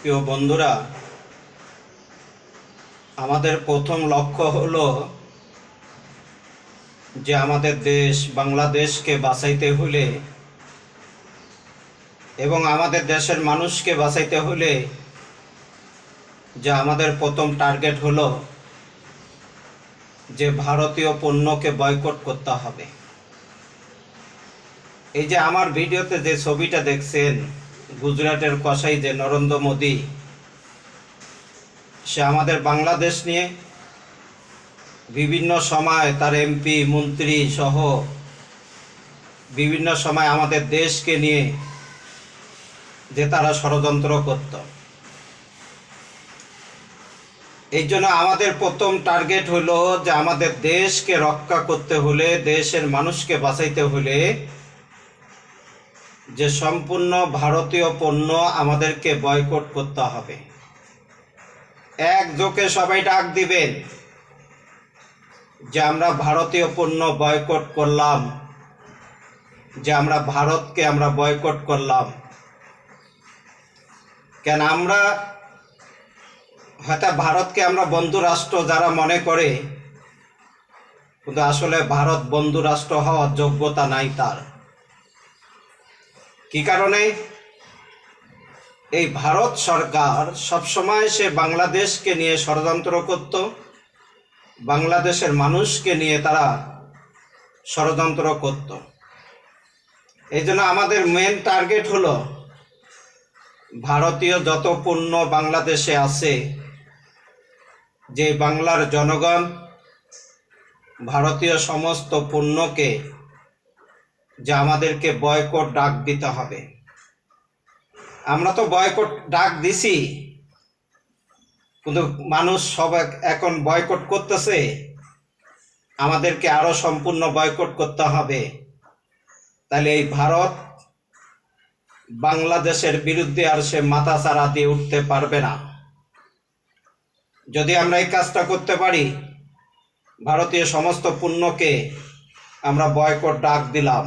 প্রিয় বন্ধুরা, আমাদের প্রথম লক্ষ্য হলো যে আমাদের দেশ বাংলাদেশকে বাঁচাইতে হলে এবং আমাদের দেশের মানুষকে বাঁচাইতে হলে যে আমাদের প্রথম টার্গেট হলো যে ভারতীয় পণ্যকে বয়কট করতে হবে। এই যে আমার ভিডিওতে যে ছবিটা দেখছেন, গুজরাটের কসাই যে নরেন্দ্র মোদী, সে আমাদের বাংলাদেশ নিয়ে বিভিন্ন সময় তার এমপি মন্ত্রী সহ বিভিন্ন সময় আমাদের দেশকে নিয়ে যে তারা ষড়যন্ত্র করত। এই জন্য আমাদের প্রথম টার্গেট হলো যে আমাদের দেশকে রক্ষা করতে হলে, দেশের মানুষকে বাঁচাইতে হলে যে সম্পূর্ণ ভারতীয় পণ্য আমাদেরকে বয়কট করতে হবে। একযোগে সবাই ডাক দিবেন যে আমরা ভারতীয় পণ্য বয়কট করলাম, যে আমরা ভারতকে আমরা বয়কট করলাম। কেন আমরা হয়তো ভারতকে আমরা বন্ধু রাষ্ট্র যারা মনে করে, কিন্তু আসলে ভারত বন্ধু রাষ্ট্র হওয়ার যোগ্যতা নাই তার। কি কারণে? এই ভারত সরকার সবসময় সে বাংলাদেশকে নিয়ে ষড়যন্ত্র করত, বাংলাদেশের মানুষকে নিয়ে তারা ষড়যন্ত্র করত। এই জন্য আমাদের মেন টার্গেট হলো ভারতীয় যত পণ্য বাংলাদেশে আছে, যে বাংলার জনগণ ভারতীয় সমস্ত পণ্যকে যে আমাদেরকে বয়কট ডাক দিতে হবে। আমরা তো বয়কট ডাক দিছি, কিন্তু মানুষ সব এখন বয়কট করতেছে। আমাদেরকে আরো সম্পূর্ণ বয়কট করতে হবে। তাহলে এই ভারত বাংলাদেশের বিরুদ্ধে আর সে মাথাচাড়া দিয়ে উঠতে পারবে না। যদি আমরা এই কাজটা করতে পারি, ভারতীয় সমস্ত পণ্যকে আমরা বয়কট ডাক দিলাম,